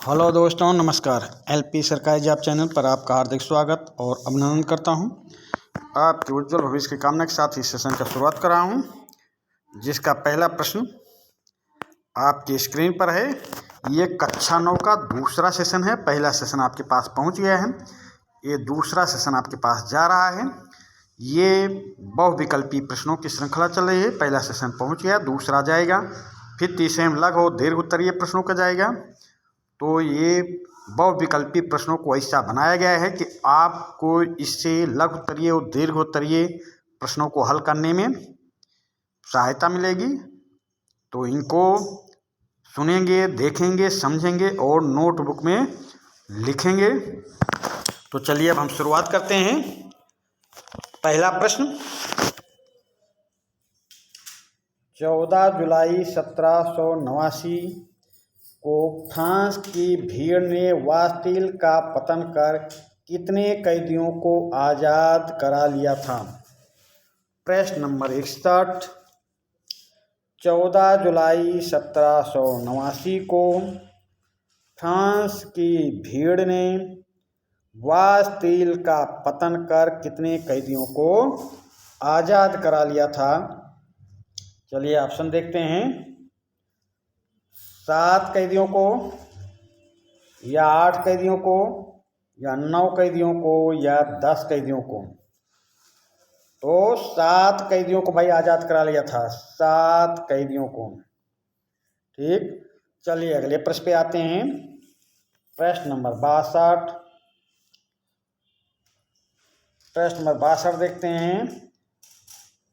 Hello दोस्तों, नमस्कार। LP सरकारी जॉब चैनल पर आपका हार्दिक स्वागत और अभिनंदन करता हूं। आपके उज्जवल भविष्य की कामना के साथ इस सेशन का शुरुआत कर रहा हूं, जिसका पहला प्रश्न आपकी स्क्रीन पर है। ये कक्षा 9 का दूसरा सेशन है। पहला सेशन आपके पास पहुंच गया है, ये दूसरा सेशन आपके पास जा रहा है। ये बहुविकल्पी प्रश्नों की श्रृंखला चल रही है। पहला सेशन पहुंच गया, दूसरा जाएगा, फिर तीसरे में लघु और दीर्घ उत्तरीय प्रश्नों का जाएगा। तो ये बहुविकल्पी प्रश्नों को ऐसा बनाया गया है कि आपको इससे लघु उत्तरीय और दीर्घ उत्तरीय प्रश्नों को हल करने में सहायता मिलेगी। तो इनको सुनेंगे, देखेंगे, समझेंगे और नोटबुक में लिखेंगे। तो चलिए अब हम शुरुआत करते हैं। पहला प्रश्न, 14 जुलाई 1789 को फ्रांस की भीड़ ने बास्टील का पतन कर कितने कैदियों को आज़ाद करा लिया था? प्रश्न नंबर 61, 14 जुलाई 1789 को फ्रांस की भीड़ ने बास्टील का पतन कर कितने कैदियों को आज़ाद करा लिया था? चलिए ऑप्शन देखते हैं। 7 कैदियों को, या 8 कैदियों को, या 9 कैदियों को, या 10 कैदियों को? तो 7 कैदियों को भाई आज़ाद करा लिया था, 7 कैदियों को। ठीक, चलिए अगले प्रश्न पे आते हैं। प्रश्न नंबर 62, प्रश्न नंबर 62 देखते हैं।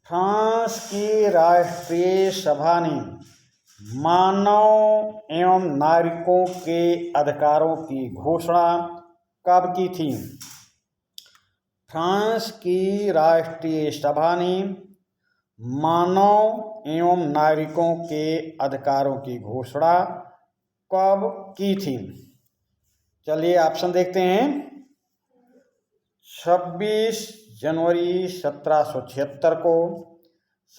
फ्रांस की राष्ट्रीय सभा ने मानव एवं नागरिकों के अधिकारों की घोषणा कब की थी? फ्रांस की राष्ट्रीय सभा ने मानव एवं नागरिकों के अधिकारों की घोषणा कब की थी? चलिए ऑप्शन देखते हैं। 26 जनवरी 1776 को,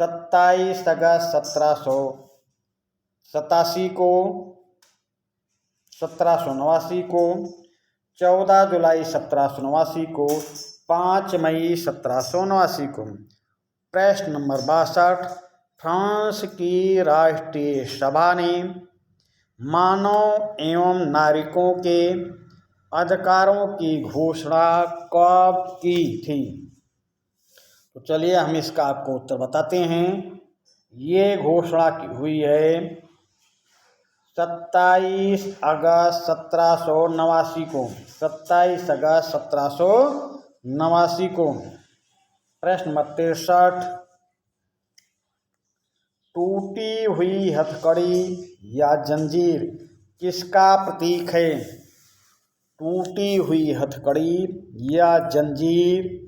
27 अगस्त 1787 को, 1789 को, 14 जुलाई 1789 को, 5 मई 1789 को। प्रश्न नंबर 62, फ्रांस की राष्ट्रीय सभा ने मानव एवं नागरिकों के अधिकारों की घोषणा कब की थी? तो चलिए हम इसका आपको उत्तर बताते हैं। ये घोषणा हुई है 27 अगस्त 1789 को, 27 अगस्त 1789 को। प्रश्न नंबर 63, टूटी हुई हथकड़ी या जंजीर किसका प्रतीक है? टूटी हुई हथकड़ी या जंजीर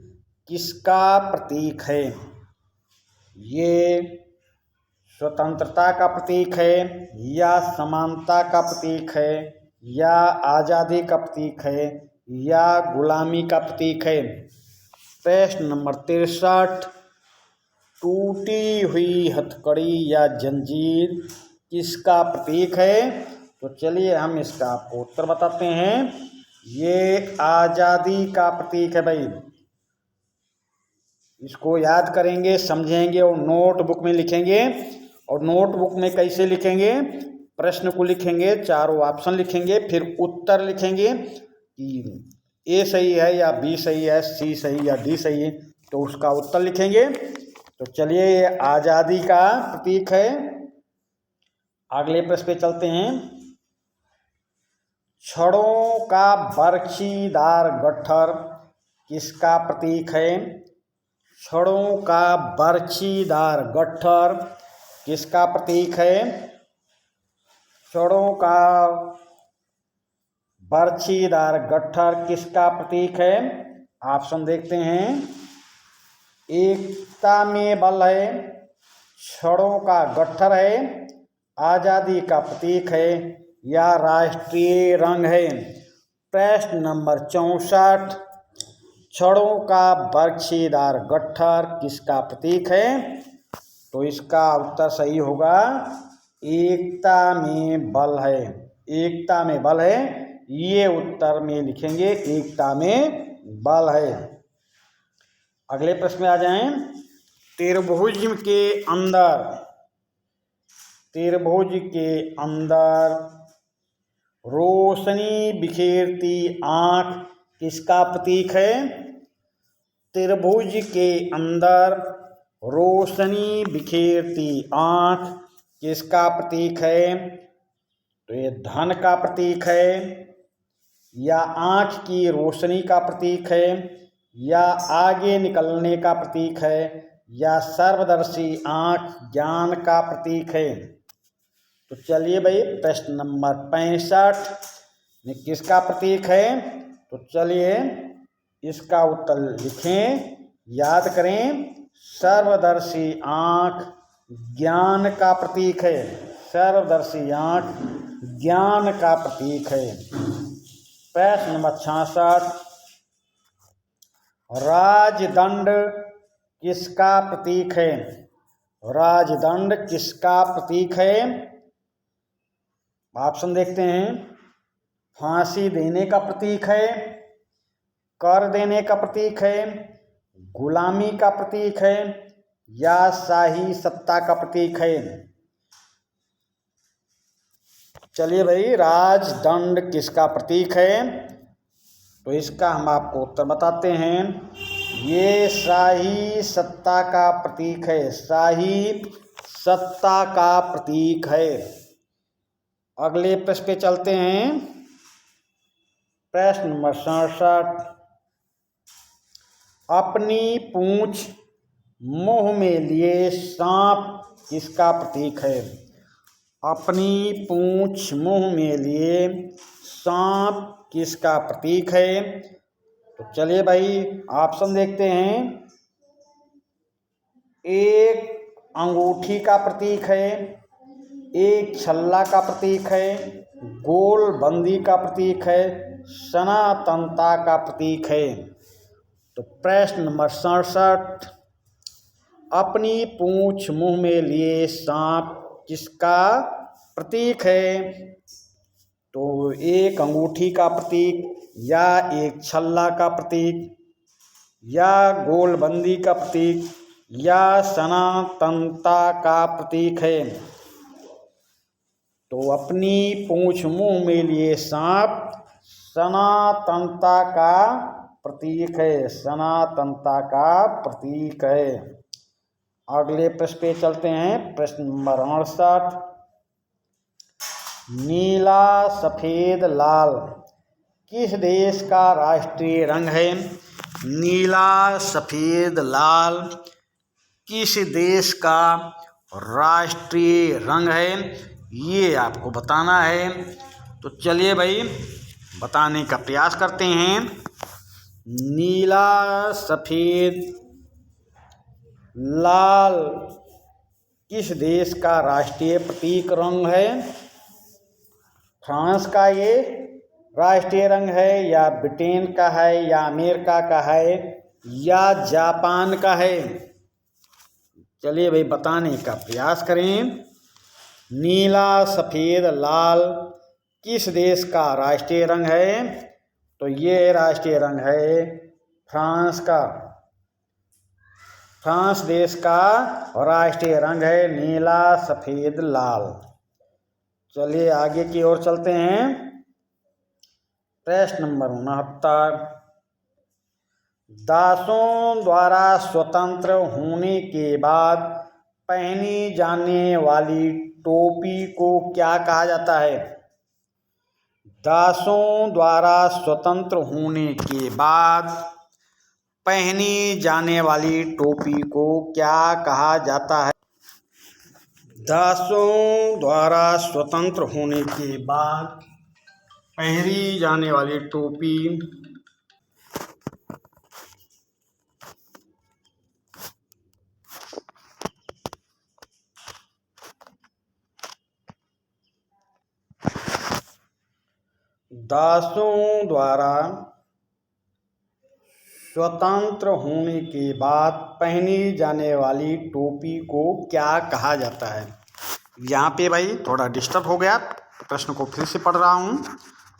किसका प्रतीक है? ये स्वतंत्रता का प्रतीक है, या समानता का प्रतीक है, या आज़ादी का प्रतीक है, या गुलामी का प्रतीक है? प्रश्न नंबर 63, टूटी हुई हथकड़ी या जंजीर किसका प्रतीक है? तो चलिए हम इसका आपको उत्तर बताते हैं। ये आज़ादी का प्रतीक है भाई। इसको याद करेंगे, समझेंगे और नोटबुक में लिखेंगे। और नोटबुक में कैसे लिखेंगे? प्रश्न को लिखेंगे, चारों ऑप्शन लिखेंगे, फिर उत्तर लिखेंगे कि ए सही है या बी सही है, सी सही या डी सही है, तो उसका उत्तर लिखेंगे। तो चलिए ये आज़ादी का प्रतीक है। अगले प्रश्न पे चलते हैं। छड़ों का बर्छीदार गट्ठर किसका प्रतीक है? छड़ों का बर्छीदार गट्ठर किसका प्रतीक है? छड़ों का बर्छीदार गट्ठर किसका प्रतीक है? ऑप्शन देखते हैं। एकता में बल है, छड़ों का गट्ठर है, आज़ादी का प्रतीक है, या राष्ट्रीय रंग है? प्रश्न नंबर 64, छड़ों का बर्छीदार गट्ठर किसका प्रतीक है? तो इसका उत्तर सही होगा एकता में बल है। एकता में बल है, ये उत्तर में लिखेंगे, एकता में बल है। अगले प्रश्न में आ जाएं। त्रिभुज के अंदर रोशनी बिखेरती आँख किसका प्रतीक है? त्रिभुज के अंदर रोशनी बिखेरती आँख किसका प्रतीक है? तो ये धन का प्रतीक है, या आँख की रोशनी का प्रतीक है, या आगे निकलने का प्रतीक है, या सर्वदर्शी आँख ज्ञान का प्रतीक है। तो चलिए भाई, प्रश्न नंबर 65 में किसका प्रतीक है? तो चलिए इसका उत्तर लिखें, याद करें। सर्वदर्शी आँख ज्ञान का प्रतीक है, सर्वदर्शी आँख ज्ञान का प्रतीक है। प्रश्न नंबर 66, राजदंड किसका प्रतीक है? राजदंड किसका प्रतीक है? ऑप्शन देखते हैं। फांसी देने का प्रतीक है, कर देने का प्रतीक है, गुलामी का प्रतीक है, या शाही सत्ता का प्रतीक है। चलिए भाई, राजदंड किसका प्रतीक है? तो इसका हम आपको उत्तर बताते हैं। ये शाही सत्ता का प्रतीक है, शाही सत्ता का प्रतीक है। अगले प्रश्न पे चलते हैं। प्रश्न नंबर 67, अपनी पूंछ मुंह में लिए सांप किसका प्रतीक है? अपनी पूंछ मुंह में लिए सांप किसका प्रतीक है? तो चलिए भाई, ऑप्शन देखते हैं। एक अंगूठी का प्रतीक है, एक छल्ला का प्रतीक है, गोल बंदी का प्रतीक है, सनातनता का प्रतीक है। तो प्रश्न नंबर 67, अपनी पूंछ मुंह में लिए सांप किसका प्रतीक है? तो एक अंगूठी का प्रतीक, या एक छल्ला का प्रतीक, या गोलबंदी का प्रतीक, या सनातनता का प्रतीक है। तो अपनी पूंछ मुंह में लिए सांप सनातनता का प्रतीक है, सनातनता का प्रतीक है। अगले प्रश्न पे चलते हैं। प्रश्न नंबर 68, नीला सफेद लाल किस देश का राष्ट्रीय रंग है? नीला सफेद लाल किस देश का राष्ट्रीय रंग है, ये आपको बताना है। तो चलिए भाई, बताने का प्रयास करते हैं। नीला सफेद लाल किस देश का राष्ट्रीय प्रतीक रंग है? फ्रांस का ये राष्ट्रीय रंग है, या ब्रिटेन का है, या अमेरिका का है, या जापान का है? चलिए भाई, बताने का प्रयास करें। नीला सफेद लाल किस देश का राष्ट्रीय रंग है? तो ये राष्ट्रीय रंग है फ्रांस का। फ्रांस देश का राष्ट्रीय रंग है नीला सफेद लाल। चलिए आगे की ओर चलते हैं। प्रश्न नंबर 69, दासों द्वारा स्वतंत्र होने के बाद पहनी जाने वाली टोपी को क्या कहा जाता है? दासों द्वारा स्वतंत्र होने के बाद पहनी जाने वाली टोपी को क्या कहा जाता है? दासों द्वारा स्वतंत्र होने के बाद पहनी जाने वाली टोपी दासों द्वारा स्वतंत्र होने के बाद पहनी जाने वाली टोपी को क्या कहा जाता है? यहाँ पे भाई थोड़ा डिस्टर्ब हो गया, प्रश्न को फिर से पढ़ रहा हूँ।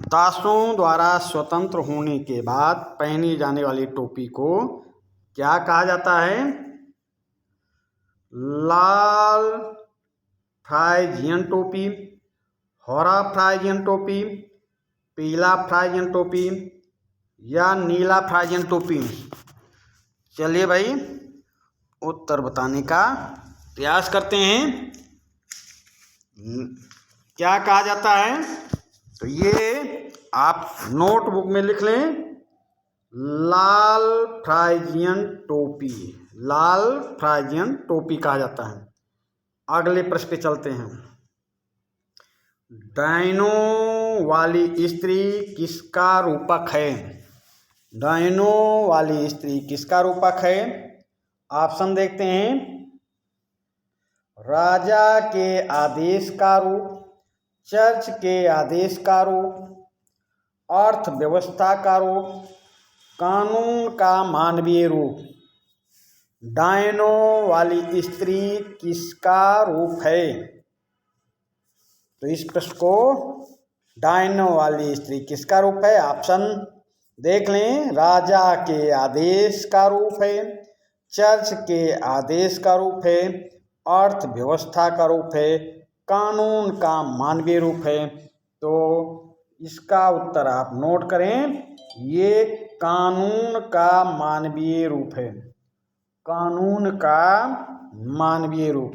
दासों द्वारा स्वतंत्र होने के बाद पहनी जाने वाली टोपी को क्या कहा जाता है? लाल फ्राइजियन टोपी, हरा फ्राइजियन टोपी, पीला फ्राइजियन टोपी या नीला फ्राइजियन टोपी। चलिए भाई उत्तर बताने का प्रयास करते हैं। क्या कहा जाता है? तो ये आप नोटबुक में लिख लें, लाल फ्राइजियन टोपी, लाल फ्राइजियन टोपी कहा जाता है। अगले प्रश्न पे चलते हैं। डायनो वाली स्त्री किसका रूपक है? डायनो वाली स्त्री किसका रूपक है? ऑप्शन देखते हैं। राजा के आदेश का रूप, चर्च के आदेश का रूप, अर्थव्यवस्था का रूप, कानून का मानवीय रूप। डायनो वाली स्त्री किसका रूप है? तो इस प्रश्न को डायनो वाली स्त्री किसका रूप है? ऑप्शन देख लें। राजा के आदेश का रूप है, चर्च के आदेश का रूप है, अर्थव्यवस्था का रूप है, कानून का मानवीय रूप है। तो इसका उत्तर आप नोट करें, ये कानून का मानवीय रूप है, कानून का मानवीय रूप।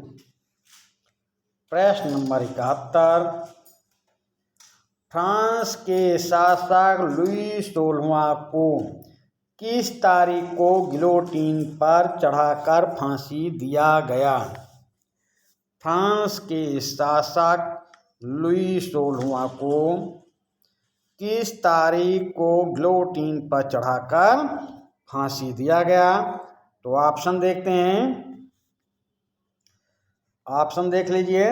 प्रश्न नंबर 71। फ्रांस के शासक लुई 16वां को किस तारीख को गिलोटीन पर चढ़ाकर फांसी दिया गया? फ्रांस के शासक लुई 16वां को किस तारीख को गिलोटीन पर चढ़ाकर फांसी दिया गया? तो ऑप्शन देखते हैं। ऑप्शन देख लीजिए।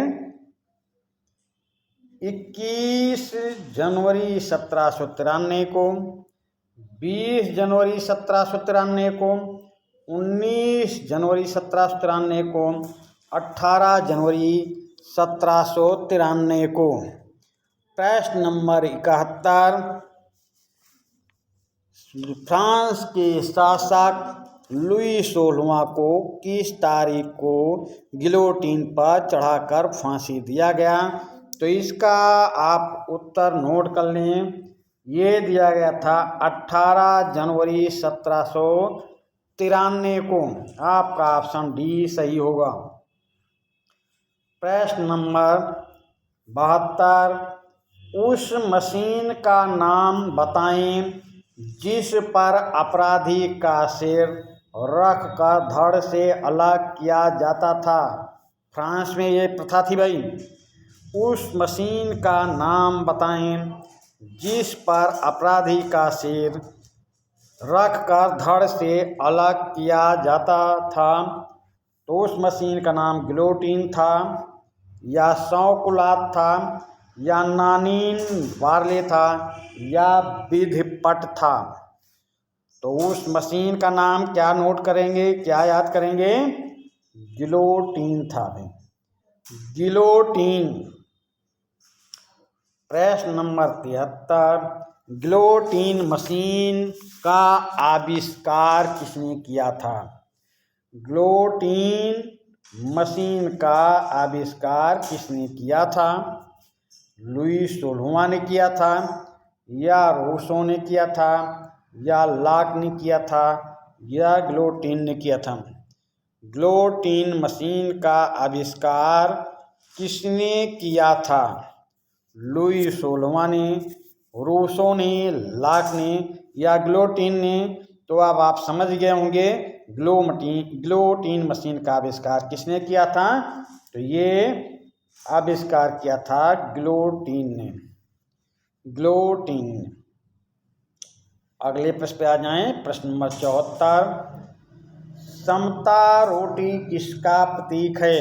21 जनवरी 1793 को, 20 जनवरी 1793 को, 19 जनवरी 1793 को, 18 जनवरी 1793 को। प्रश्न नंबर 71। फ्रांस के शासक लुई 16वां को किस तारीख को गिलोटीन पर चढ़ाकर फांसी दिया गया? तो इसका आप उत्तर नोट कर लें। ये दिया गया था 18 जनवरी 1793 को। आपका ऑप्शन डी सही होगा। प्रश्न नंबर 72। उस मशीन का नाम बताएं जिस पर अपराधी का सिर रखकर धड़ से अलग किया जाता था। फ्रांस में ये प्रथा थी भाई। उस मशीन का नाम बताएं जिस पर अपराधी का सिर रखकर धड़ से अलग किया जाता था। तो उस मशीन का नाम गिलोटीन था, या सौकुलात था, या नानीन वार्ले था, या विधिपट था। तो उस मशीन का नाम क्या नोट करेंगे, क्या याद करेंगे? गिलोटीन था भाई, गिलोटीन। प्रश्न नंबर 73। गिलोटीन मशीन का आविष्कार किसने किया था? गिलोटीन मशीन का आविष्कार किसने किया था? लुई 16वां ने किया था, या रूसो ने किया था, या लाक ने किया था, या गिलोटीन ने किया था? गिलोटीन मशीन का आविष्कार किसने किया था? लुई 16वां ने, रूसो ने, लाक ने, या गिलोटीन ने? तो अब आप समझ गए होंगे गिलोटीन मशीन का आविष्कार किसने किया था। तो ये आविष्कार किया था गिलोटीन ने, गिलोटीन। अगले प्रश्न पे आ जाएं। प्रश्न नंबर 74। समता रोटी किसका प्रतीक है?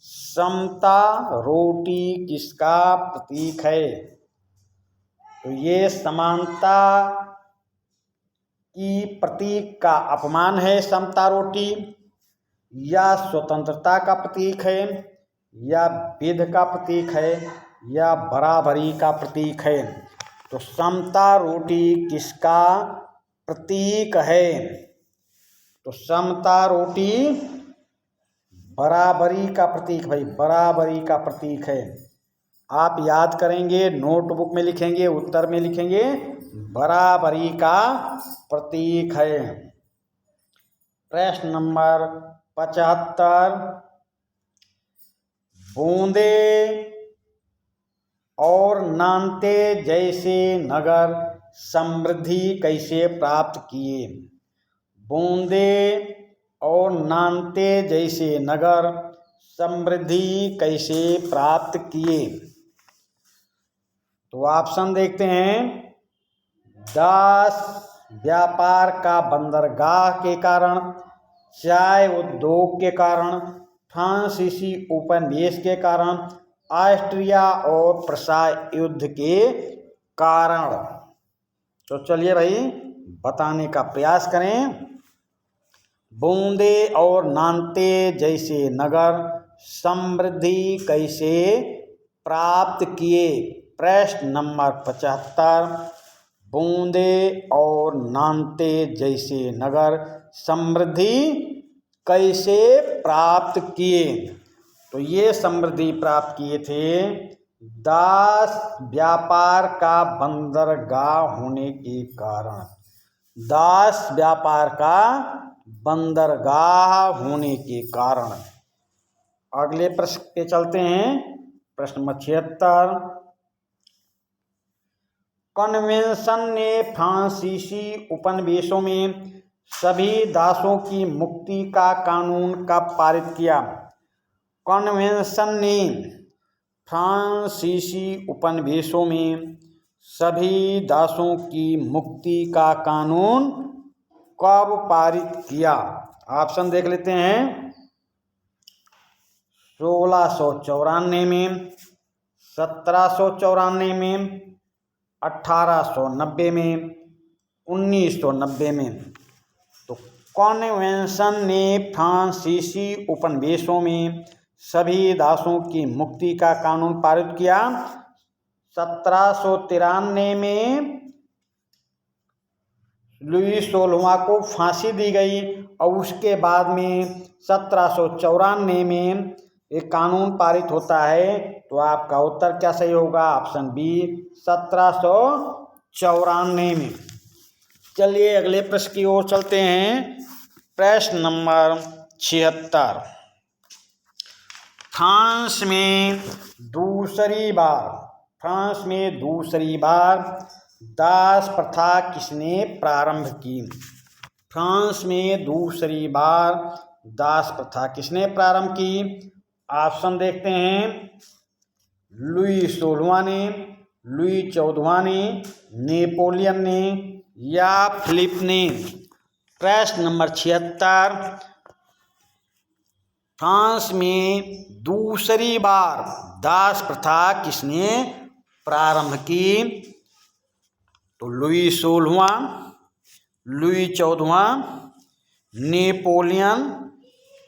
समता रोटी किसका प्रतीक है? तो ये समानता की प्रतीक का अपमान है समता रोटी, या स्वतंत्रता का प्रतीक है, या विध का प्रतीक है, या बराबरी का प्रतीक है? तो समता रोटी किसका प्रतीक है? तो समता रोटी बराबरी का प्रतीक, भाई बराबरी का प्रतीक है। आप याद करेंगे, नोटबुक में लिखेंगे, उत्तर में लिखेंगे, बराबरी का प्रतीक है। प्रश्न नंबर 75, बूंदे और नानते जैसे नगर समृद्धि कैसे प्राप्त किए? बूंदे और नानते जैसे नगर समृद्धि कैसे प्राप्त किए? तो ऑप्शन देखते हैं। दास व्यापार का बंदरगाह के कारण, चाय उद्योग के कारण, फ्रांसीसी उपनिवेश के कारण, ऑस्ट्रिया और प्रसा युद्ध के कारण। तो चलिए भाई बताने का प्रयास करें। बूंदे और नानते जैसे नगर समृद्धि कैसे प्राप्त किए? प्रश्न नंबर 75, बूंदे और नानते जैसे नगर समृद्धि कैसे प्राप्त किए? तो ये समृद्धि प्राप्त किए थे दास व्यापार का बंदरगाह होने के कारण। दास व्यापार का बंदरगाह होने के कारण। अगले प्रश्न पे चलते हैं। प्रश्न नंबर 76, कन्वेंशन ने फ्रांसीसी उपनिवेशों में सभी दासों की मुक्ति का कानून कब पारित किया? कन्वेंशन ने फ्रांसीसी उपनिवेशों में सभी दासों की मुक्ति का कानून कब पारित किया? ऑप्शन देख लेते हैं। 1694 में, 1794 में, 1890 में, 1990 में। तो कन्वेंशन ने फ्रांसीसी उपनिवेशों में सभी दासों की मुक्ति का कानून पारित किया। 1793 में लुई 16वां को फांसी दी गई और उसके बाद में 1794 में एक कानून पारित होता है। तो आपका उत्तर क्या सही होगा? ऑप्शन बी 1794 में। चलिए अगले प्रश्न की ओर चलते हैं। प्रश्न नंबर 76, फ्रांस में दूसरी बार दास प्रथा किसने प्रारंभ की? फ्रांस में दूसरी बार दास प्रथा किसने प्रारंभ की? ऑप्शन देखते हैं। लुई 16वां ने, लुई 14वां ने, नेपोलियन ने या फिलिप ने। प्रश्न नंबर 76, फ्रांस में दूसरी बार दास प्रथा किसने प्रारंभ की? तो लुई 16वां, लुई 14वां, नेपोलियन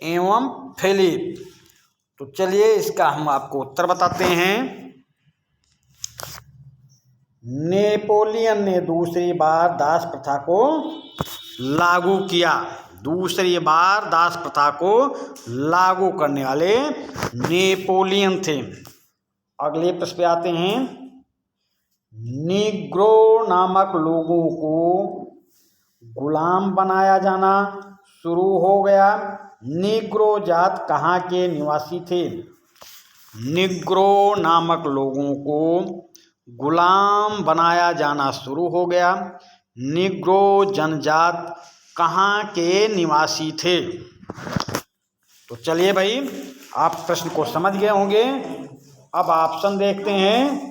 एवं फिलिप। तो चलिए इसका हम आपको उत्तर बताते हैं। नेपोलियन ने दूसरी बार दास प्रथा को लागू किया। दूसरी बार दास प्रथा को लागू करने वाले नेपोलियन थे। अगले प्रश्न पे आते हैं। निग्रो नामक लोगों को गुलाम बनाया जाना शुरू हो गया। निग्रो जात कहाँ के निवासी थे? निग्रो नामक लोगों को गुलाम बनाया जाना शुरू हो गया। निग्रो जनजात कहाँ के निवासी थे? तो चलिए भाई आप प्रश्न को समझ गए होंगे। अब ऑप्शन देखते हैं।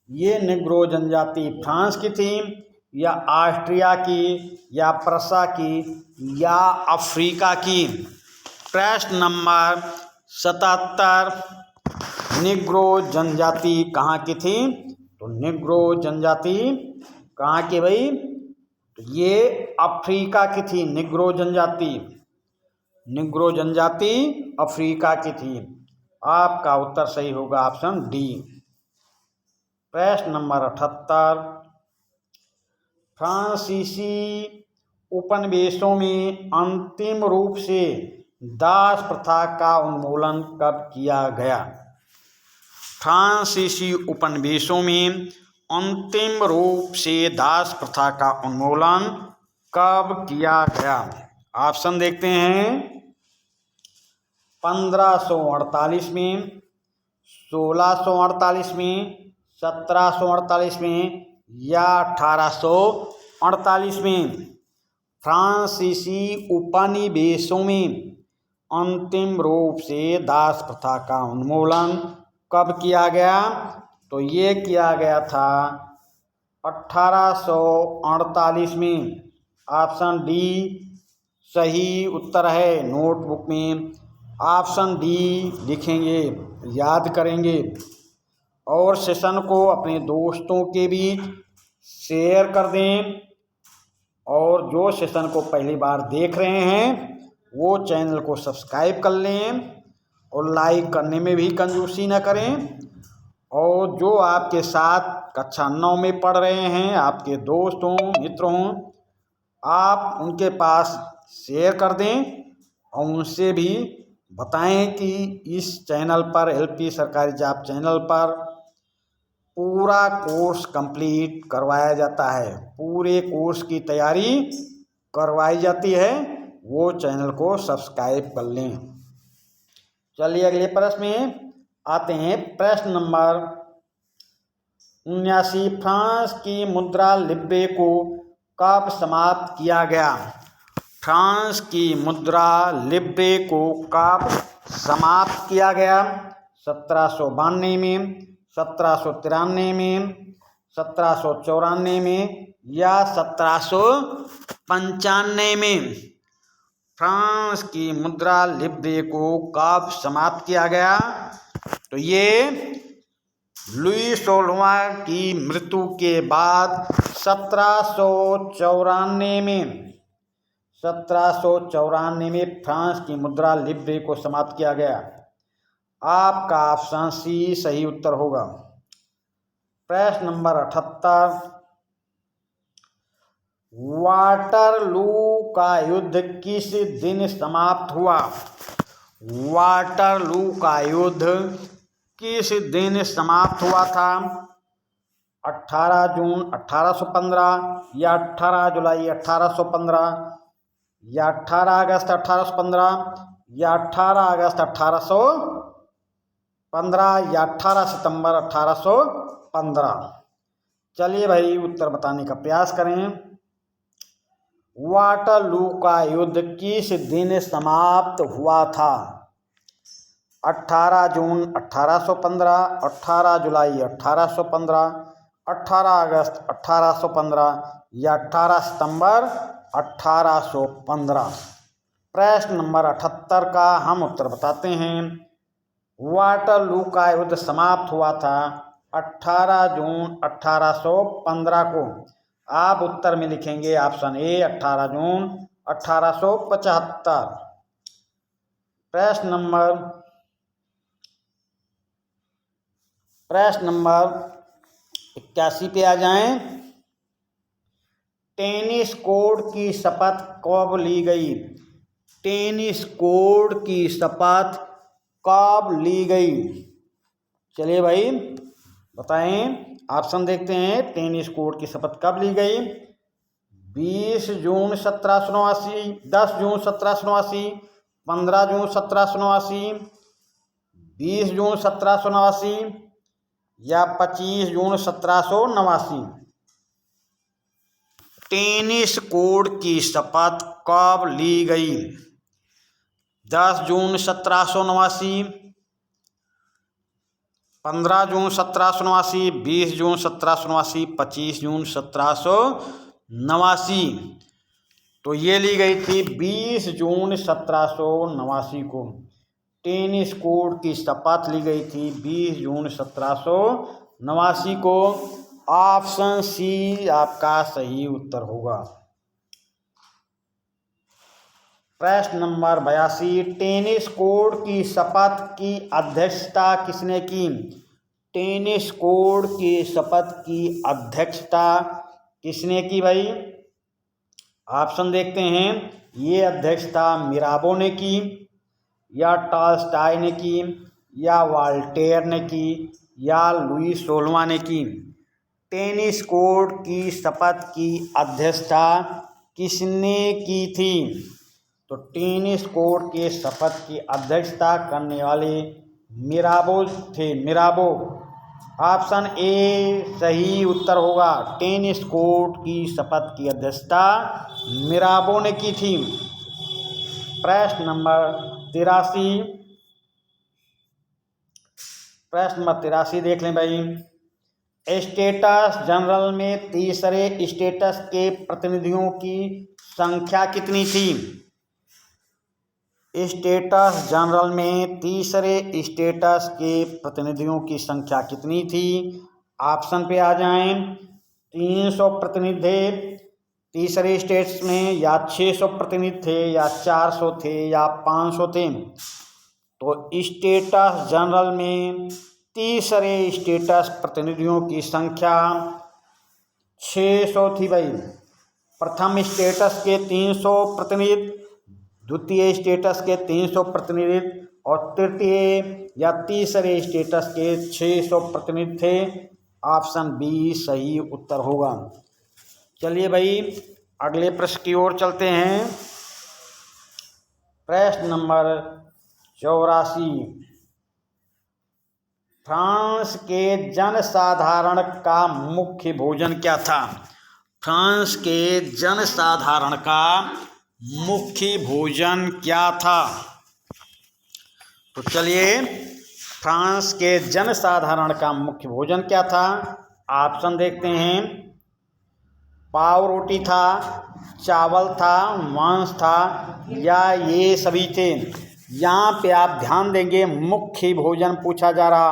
ये निग्रो जनजाति फ्रांस की थी या ऑस्ट्रिया की या प्रसा की या अफ्रीका की? प्रश्न नंबर 77, निग्रो जनजाति कहाँ की थी? तो निग्रो जनजाति कहाँ की भाई? तो ये अफ्रीका की थी। निग्रो जनजाति अफ्रीका की थी। आपका उत्तर सही होगा ऑप्शन डी। प्रश्न नंबर 78, फ्रांसीसी उपनिवेशों में अंतिम रूप से दास प्रथा का उन्मूलन कब किया गया? फ्रांसीसी उपनिवेशों में अंतिम रूप से दास प्रथा का उन्मूलन कब किया गया? ऑप्शन देखते हैं। 1548 में, 1648 में, 1748 में या 1848 में। फ्रांसीसी उपनिवेशों में अंतिम रूप से दास प्रथा का उन्मूलन कब किया गया? तो ये किया गया था 1848 में। ऑप्शन डी सही उत्तर है। नोटबुक में ऑप्शन डी लिखेंगे, याद करेंगे और सेशन को अपने दोस्तों के बीच शेयर कर दें। और जो सेशन को पहली बार देख रहे हैं वो चैनल को सब्सक्राइब कर लें और लाइक करने में भी कंजूसी न करें। और जो आपके साथ कक्षा 9 में पढ़ रहे हैं, आपके दोस्त हों, मित्र हों, आप उनके पास शेयर कर दें और उनसे भी बताएं कि इस चैनल पर, एलपी सरकारी जॉब चैनल पर पूरा कोर्स कंप्लीट करवाया जाता है। पूरे कोर्स की तैयारी करवाई जाती है। वो चैनल को सब्सक्राइब कर लें। चलिए अगले प्रश्न में आते हैं। प्रश्न नंबर 79, फ्रांस की मुद्रा लिब्रे को कब समाप्त किया गया? फ्रांस की मुद्रा लिब्रे को कब समाप्त किया गया? 1792 में, 1793 में, 1794 में या 1795 में? फ्रांस की मुद्रा लिब्रे को कब समाप्त किया गया? तो ये लुई 16वां की मृत्यु के बाद 1794 में, 1794 में फ्रांस की मुद्रा लिब्रे को समाप्त किया गया। आपका ऑप्शन सी सही उत्तर होगा। प्रश्न नंबर 78, वाटरलू का युद्ध किस दिन समाप्त हुआ? वाटरलू का युद्ध किस दिन समाप्त हुआ था? 18 जून 1815 या 18 जुलाई 1815 या 18 अगस्त 1815 या 18 अगस्त 1815 या 18 सितंबर 1815? चलिए भाई उत्तर बताने का प्रयास करें। वाटरलू का युद्ध किस दिन समाप्त हुआ था? 18 जून 1815, 18 जुलाई 1815, 18 अगस्त 1815 या 18 सितंबर 1815? प्रश्न नंबर 78 का हम उत्तर बताते हैं। वाटरलू का युद्ध समाप्त हुआ था 18 जून 1815 को। आप उत्तर में लिखेंगे ऑप्शन ए 18 जून 1875। प्रश्न नंबर 81 पे आ जाएं। टेनिस कोड की शपथ कब ली गई? टेनिस कोड की शपथ कब ली गई? चलिए भाई बताएं। ऑप्शन देखते हैं। टेनिस कोड की शपथ कब ली गई? 20 जून 1789, 10 जून 1789, 15 जून 1789, 20 जून 1789 या 25 जून 1789? टेनिस कोड की शपथ कब ली गई? 10 जून 1789, 15 जून 1789, 20 जून 1789, 25 जून 1789? तो ये ली गई थी 20 जून 1789 को। टेनिस कोड की शपथ ली गई थी 20 जून 1789 को। ऑप्शन सी आपका सही उत्तर होगा। प्रश्न नंबर 82, टेनिस कोर्ट की शपथ की अध्यक्षता किसने की? टेनिस कोर्ट की शपथ की अध्यक्षता किसने की भाई? ऑप्शन देखते हैं। ये अध्यक्षता मिराबो ने की, या टॉल्स्टॉय ने की, या वॉल्टेयर ने की, या लुई सोलवा ने की। टेनिस कोर्ट की शपथ की अध्यक्षता किसने की थी? तो टेनिस कोर्ट के शपथ की अध्यक्षता करने वाले मिराबो थे, मिराबो। ऑप्शन ए सही उत्तर होगा। टेनिस कोर्ट की शपथ की अध्यक्षता मिराबो ने की थी। प्रश्न नंबर 83, प्रश्न नंबर 83 देख लें भाई। स्टेटस जनरल में तीसरे स्टेटस के प्रतिनिधियों की संख्या कितनी थी? स्टेटस जनरल में तीसरे स्टेटस के प्रतिनिधियों की संख्या कितनी थी? ऑप्शन पे आ जाएं। 300 प्रतिनिधि थे तीसरे स्टेट्स में, या 600 प्रतिनिधि थे, या 400 थे, या 500 थे। तो स्टेटस जनरल में तीसरे स्टेटस प्रतिनिधियों की संख्या 600 थी भाई। प्रथम स्टेटस के 300 प्रतिनिधि, द्वितीय स्टेटस के 300 प्रतिनिधि और तृतीय या तीसरे स्टेटस के 600 प्रतिनिधि थे। ऑप्शन बी सही उत्तर होगा। चलिए भाई अगले प्रश्न की ओर चलते हैं। प्रश्न नंबर 84, फ्रांस के जनसाधारण का मुख्य भोजन क्या था? फ्रांस के जनसाधारण का मुख्य भोजन क्या था? तो चलिए फ्रांस के जनसाधारण का मुख्य भोजन क्या था? ऑप्शन देखते हैं। पाव रोटी था, चावल था, मांस था, या ये सभी थे। यहाँ पे आप ध्यान देंगे मुख्य भोजन पूछा जा रहा।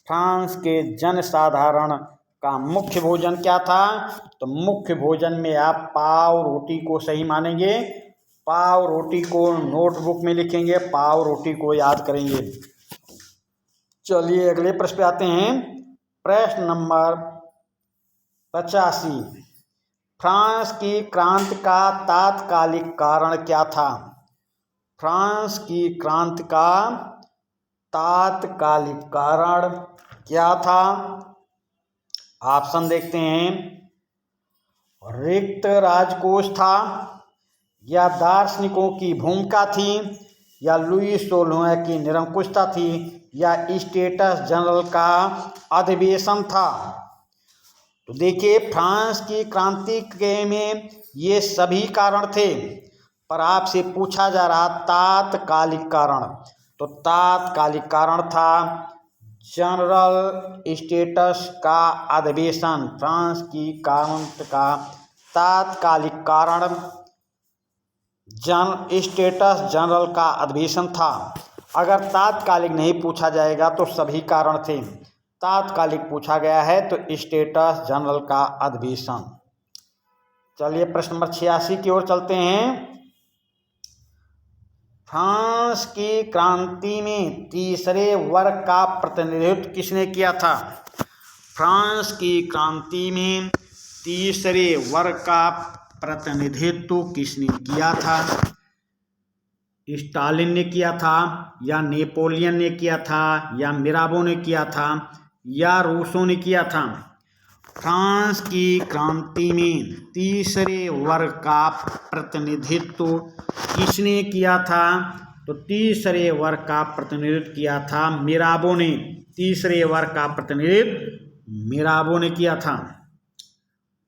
फ्रांस के जनसाधारण का मुख्य भोजन क्या था? तो मुख्य भोजन में आप पाव रोटी को सही मानेंगे। पाव रोटी को नोटबुक में लिखेंगे, पाव रोटी को याद करेंगे। चलिए अगले प्रश्न पे आते हैं। प्रश्न नंबर 85, फ्रांस की क्रांति का तात्कालिक कारण क्या था? फ्रांस की क्रांति का तात्कालिक कारण क्या था? ऑप्शन देखते हैं। रिक्त राजकोष था, या दार्शनिकों की भूमिका थी, या लुई सोलह की निरंकुशता थी, या स्टेटस जनरल का अधिवेशन था। तो देखिए फ्रांस की क्रांति के में ये सभी कारण थे, पर आपसे पूछा जा रहा तात्कालिक कारण। तो तात्कालिक कारण था जनरल स्टेटस का अधिवेशन। फ्रांस की क्रांति का तात्कालिक कारण स्टेटस जनरल का अधिवेशन था। अगर तात्कालिक नहीं पूछा जाएगा तो सभी कारण थे। तात्कालिक पूछा गया है तो स्टेटस जनरल का अधिवेशन। चलिए प्रश्न नंबर 86 की ओर चलते हैं। फ्रांस की क्रांति में तीसरे वर्ग का प्रतिनिधित्व किसने किया था? फ्रांस की क्रांति में तीसरे वर्ग का प्रतिनिधित्व किसने किया था? स्टालिन ने किया था, या नेपोलियन ने किया था, या मिराबो ने किया था, या रूसो ने किया था? फ्रांस की क्रांति में तीसरे वर्ग का प्रतिनिधित्व किसने किया था? तो तीसरे वर्ग का प्रतिनिधित्व किया था मिराबो ने। तीसरे वर्ग का प्रतिनिधित्व मिराबो ने किया था।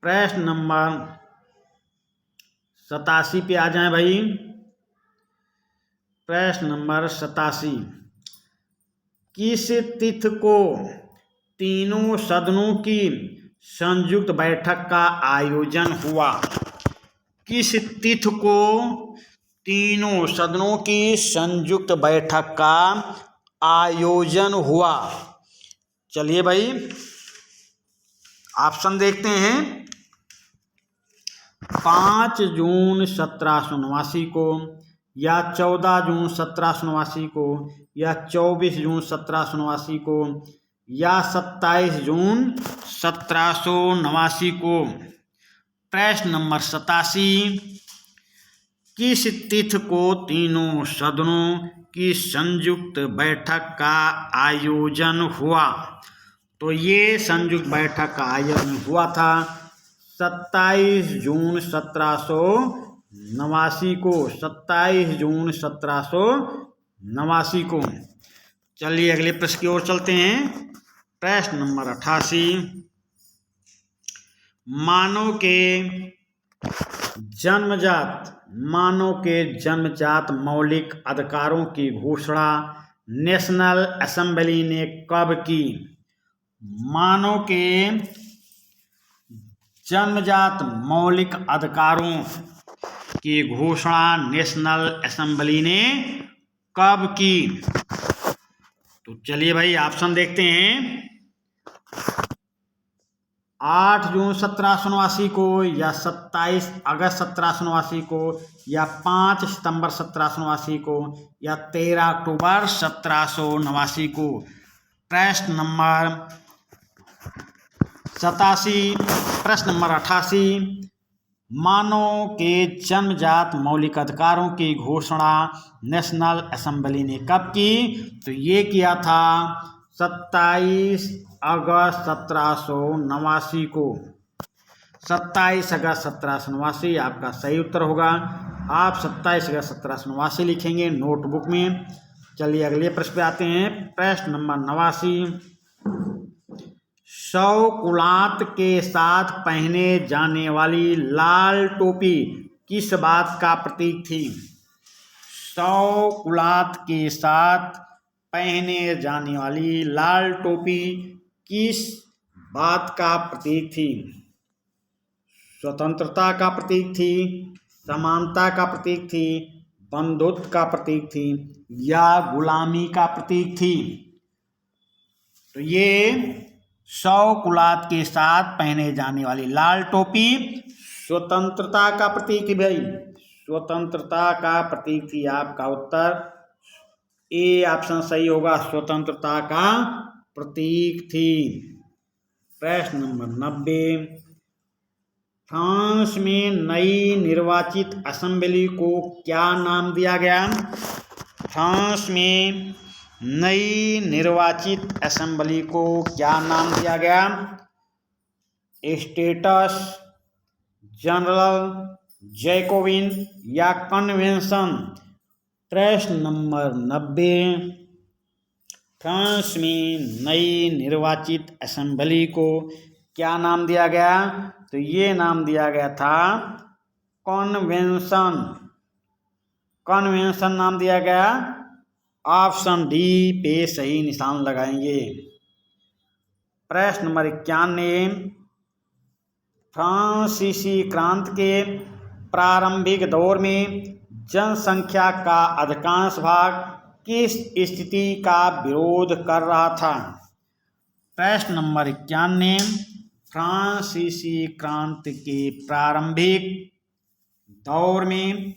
प्रश्न नंबर 87 पे आ जाएं भाई। प्रश्न नंबर 87, किस तिथि को तीनों सदनों की संयुक्त बैठक का आयोजन हुआ? किस तिथि को तीनों सदनों की संयुक्त बैठक का आयोजन हुआ? चलिए भाई ऑप्शन देखते हैं। 5 जून 1789 को, या 14 जून 1789 को, या 24 जून 1789 को, या 27 जून 1789 को। प्रश्न नंबर 87, किस तिथि को तीनों सदनों की संयुक्त बैठक का आयोजन हुआ? तो ये संयुक्त बैठक का आयोजन हुआ था 27 जून 1789 को, 27 जून 1789 को। चलिए अगले प्रश्न की ओर चलते हैं। प्रश्न नंबर 88, मानव के जन्मजात मौलिक अधिकारों की घोषणा नेशनल असेंबली ने कब की? मानव के जन्मजात मौलिक अधिकारों की घोषणा नेशनल असेंबली ने कब की? तो चलिए भाई ऑप्शन देखते हैं। 8 जून 1789 को, या 27 अगस्त 1789 को, या 5 सितंबर 1789 को, या 13 अक्टूबर 1789 को। प्रश्न नंबर 88, मानव के जन्मजात मौलिक अधिकारों की घोषणा नेशनल असेंबली ने कब की? तो ये किया था 27 अगस्त 1789 को। 27 अगस्त 1789 आपका सही उत्तर होगा। आप 27 अगस्त 1789 लिखेंगे नोटबुक में। चलिए अगले प्रश्न पे आते हैं। प्रश्न नंबर 89, शौकुलात के साथ पहने जाने वाली लाल टोपी किस बात का प्रतीक थी? शौकुलात के साथ पहने जाने वाली लाल टोपी किस बात का प्रतीक थी? स्वतंत्रता का प्रतीक थी, समानता का प्रतीक थी, बंधुत्व का प्रतीक थी, या गुलामी का प्रतीक थी? तो ये शौकुलात के साथ पहने जाने वाली लाल टोपी स्वतंत्रता का प्रतीक है भाई, स्वतंत्रता का प्रतीक थी। आपका उत्तर ए ऑप्शन सही होगा, स्वतंत्रता का प्रतीक थी। प्रश्न नंबर 90, फ्रांस में नई निर्वाचित असेंबली को क्या नाम दिया गया? फ्रांस में नई निर्वाचित असेंबली को क्या नाम दिया गया? स्टेटस, जनरल, जैकोबिन, या कन्वेंशन? प्रश्न नंबर 90, फ्रांस में नई निर्वाचित असेंबली को क्या नाम दिया गया? तो ये नाम दिया गया था कन्वेंशन। कन्वेंशन नाम दिया गया। ऑप्शन डी पे सही निशान लगाएंगे। प्रश्न नंबर 91, फ्रांसीसी क्रांति के प्रारंभिक दौर में जनसंख्या का अधिकांश भाग किस स्थिति का विरोध कर रहा था? प्रश्न नंबर 91, फ्रांसीसी क्रांति के प्रारंभिक दौर में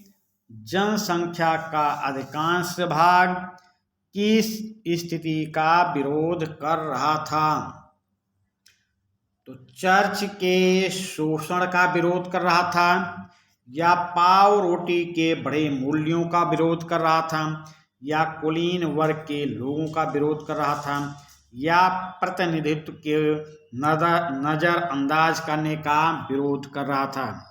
जनसंख्या का अधिकांश भाग किस स्थिति का विरोध कर रहा था? तो चर्च के शोषण का विरोध कर रहा था, या पाव रोटी के बड़े मूल्यों का विरोध कर रहा था, या कुलीन वर्ग के लोगों का विरोध कर रहा था, या प्रतिनिधित्व के नजरअंदाज करने का विरोध कर रहा था?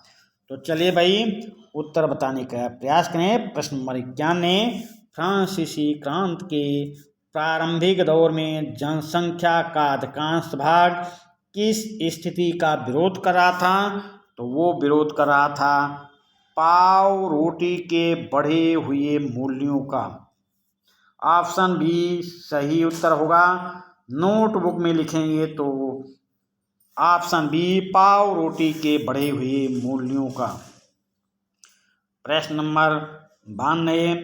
तो चलिए भाई उत्तर बताने का प्रयास करें। प्रश्न नंबर 91, फ्रांसीसी क्रांति के प्रारंभिक दौर में जनसंख्या का अधिकांश भाग किस स्थिति का विरोध कर रहा था? तो वो विरोध कर रहा था पाव रोटी के बढ़े हुए मूल्यों का। ऑप्शन बी सही उत्तर होगा। नोटबुक में लिखेंगे तो ऑप्शन बी पाव रोटी के बढ़े हुए मूल्यों का। प्रश्न नंबर 92,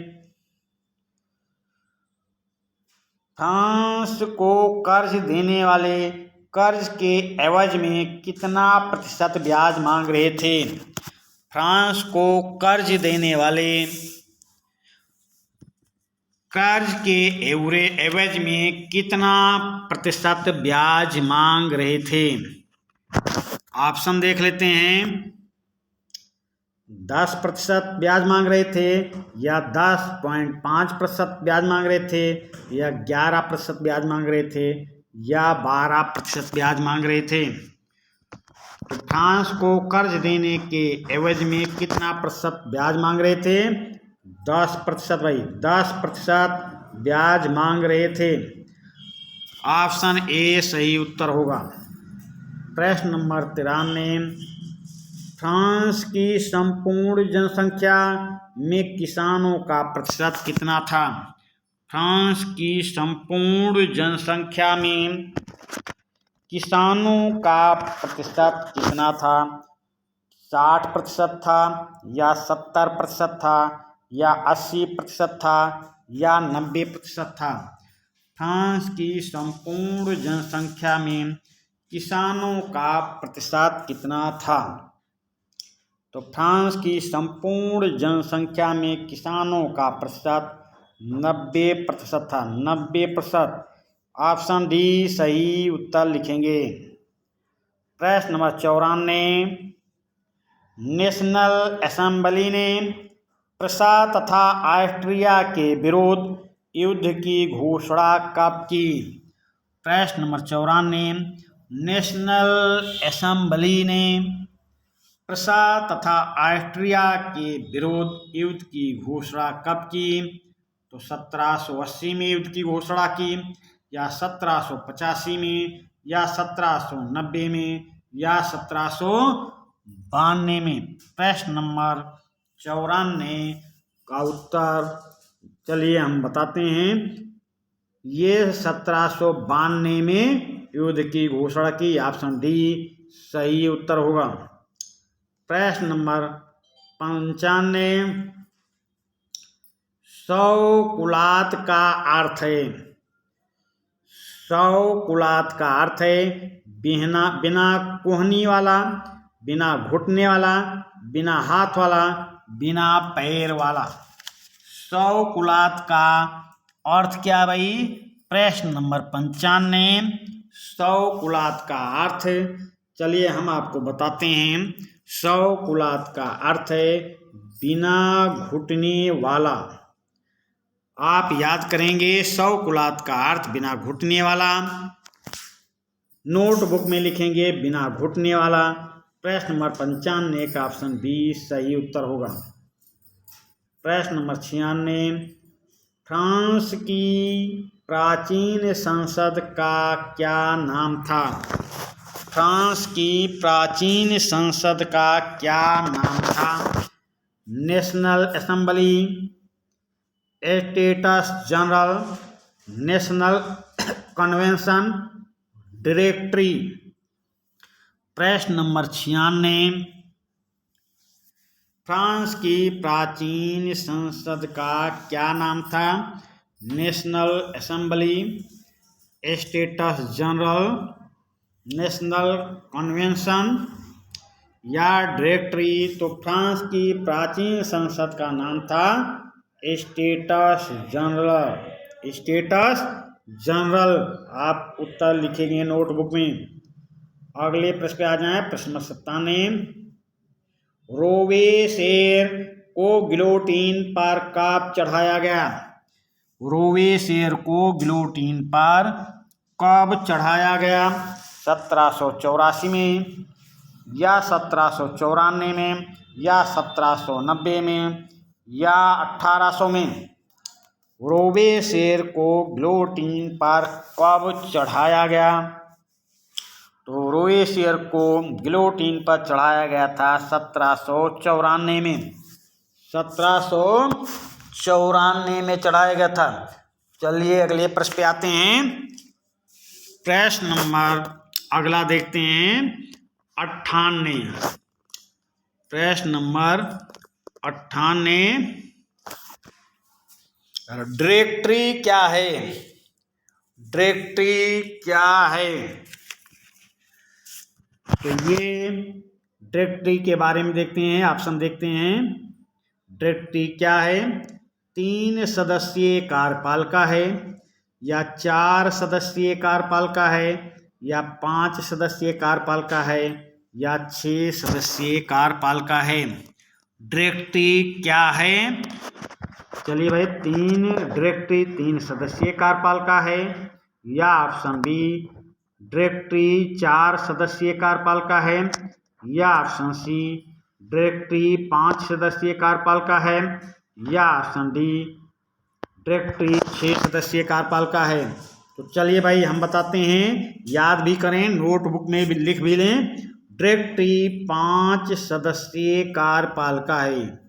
फ्रांस को कर्ज देने वाले कर्ज के एवज में कितना प्रतिशत ब्याज मांग रहे थे? फ्रांस को कर्ज देने वाले कर्ज के एवरेज में कितना प्रतिशत ब्याज मांग रहे थे? ऑप्शन देख लेते हैं। 10% ब्याज मांग रहे थे, या 10.5% ब्याज मांग रहे थे, या 11% ब्याज मांग रहे थे, या 12% ब्याज मांग रहे थे। तो फ्रांस को कर्ज देने के एवज में कितना प्रतिशत ब्याज मांग रहे थे? 10% भाई, 10% ब्याज मांग रहे थे। ऑप्शन ए सही उत्तर होगा। प्रश्न नंबर 93, फ्रांस की संपूर्ण जनसंख्या में किसानों का प्रतिशत कितना था? फ्रांस की संपूर्ण जनसंख्या में किसानों का प्रतिशत कितना था? 60% था, या 70% था, या 80% था, या 90% था? फ्रांस की संपूर्ण जनसंख्या में किसानों का प्रतिशत कितना था? तो फ्रांस की संपूर्ण जनसंख्या में किसानों का प्रतिशत 90% था। 90%। ऑप्शन डी सही उत्तर लिखेंगे। प्रश्न नंबर 94, नेशनल असेंबली ने प्रूसिया तथा ऑस्ट्रिया के विरुद्ध युद्ध की घोषणा कब की? प्रश्न नंबर 94, नेशनल असेंबली ने प्रूसिया तथा ऑस्ट्रिया के विरुद्ध युद्ध की घोषणा कब की? तो 1780 में युद्ध की घोषणा की, या 1785 में, या 1790 में, या 1792 में? प्रश्न नंबर 94 का उत्तर चलिए हम बताते हैं। ये 1792 में युद्ध की घोषणा की। ऑप्शन डी सही उत्तर होगा। प्रश्न नंबर 95, सौकुलात का अर्थ है? सौकुलात का अर्थ है बिना कोहनी वाला, बिना घुटने वाला, बिना हाथ वाला, बिना पैर वाला। सौकुलात का अर्थ क्या भाई? प्रश्न नंबर 95, सौकुलात का अर्थ चलिए हम आपको बताते हैं। सौकुलात का अर्थ है बिना घुटने वाला। आप याद करेंगे सौकुलात का अर्थ बिना घुटने वाला, नोटबुक में लिखेंगे बिना घुटने वाला। प्रश्न नंबर 95 का ऑप्शन बी सही उत्तर होगा। प्रश्न नंबर 96, फ्रांस की प्राचीन संसद का क्या नाम था? फ्रांस की प्राचीन संसद का क्या नाम था? National assembly, states general, national convention, directory? प्रश्न नंबर 96, फ्रांस की प्राचीन संसद का क्या नाम था? National assembly, states general, national convention, या डायरेक्टरी? तो फ्रांस की प्राचीन संसद का नाम था स्टेट्स जनरल। स्टेट्स जनरल आप उत्तर लिखेंगे नोटबुक में। अगले प्रश्न पे आ जाए। प्रश्न नंबर 97, रोबेस्पियर को गिलोटीन पर कब चढ़ाया गया? रोबेस्पियर को गिलोटीन पर कब चढ़ाया गया? 1784 में, या 1794 में, या 1790 में, या 1800 में? रोबेस्पियर को गिलोटीन पर कब चढ़ाया गया? तो रोबेस्पियर को गिलोटीन पर चढ़ाया गया था 1794 में। 1794 में चढ़ाया गया था। चलिए अगले प्रश्न पे आते हैं। प्रश्न नंबर अगला देखते हैं 98। प्रश्न नंबर 98, डायरेक्टरी क्या है? डायरेक्टरी क्या है? तो ये डायरेक्टरी के बारे में देखते हैं। ऑप्शन देखते हैं। डायरेक्टरी क्या है? 3 सदस्यीय कार्यपालिका है, या 4 सदस्यीय कार्यपालिका है, या 5 सदस्यीय कार्यपालिका है, या 6 सदस्यीय कार्यपालिका है। डायरेक्टरी क्या है? चलिए भाई, 3 सदस्यीय कार्यपालिका है, या ऑप्शन बी डायरेक्टरी 4 सदस्यीय कार्यपालिका है, या ऑप्शन सी डायरेक्टरी 5 सदस्यीय कार्यपालिका है, या ऑप्शन डी डायरेक्टरी 6 सदस्यीय कार्यपालिका है। तो चलिए भाई हम बताते हैं, याद भी करें, नोटबुक में भी लिख भी लें। डायरेक्टरी 5 सदस्यीय कार्यपालिका है।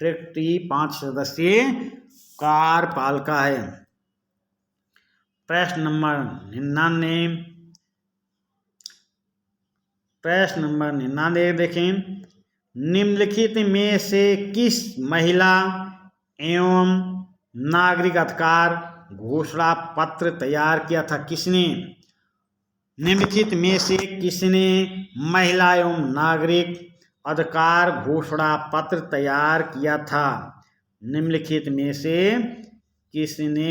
डायरेक्टरी 5 सदस्यीय कार्यपालिका है। प्रश्न नंबर 99 देखें। निम्नलिखित में से किस महिला एवं नागरिक अधिकार घोषणा पत्र तैयार किया था? किसने? निम्नलिखित में से किसने महिला एवं नागरिक अधिकार घोषणा पत्र तैयार किया था? निम्नलिखित में से किसने